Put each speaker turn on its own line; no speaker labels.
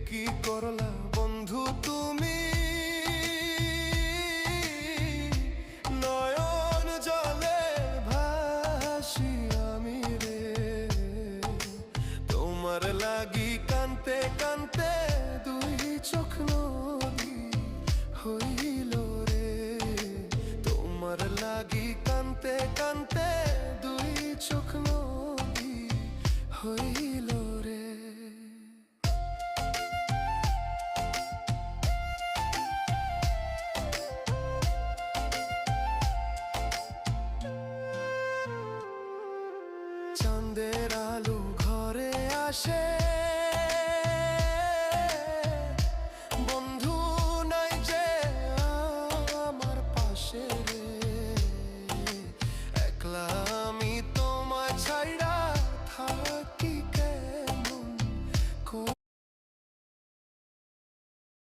কি করলা বন্ধু তুমি, নয়ন জলে ভাসি আমি রে, তোমার লাগি কানতে কানতে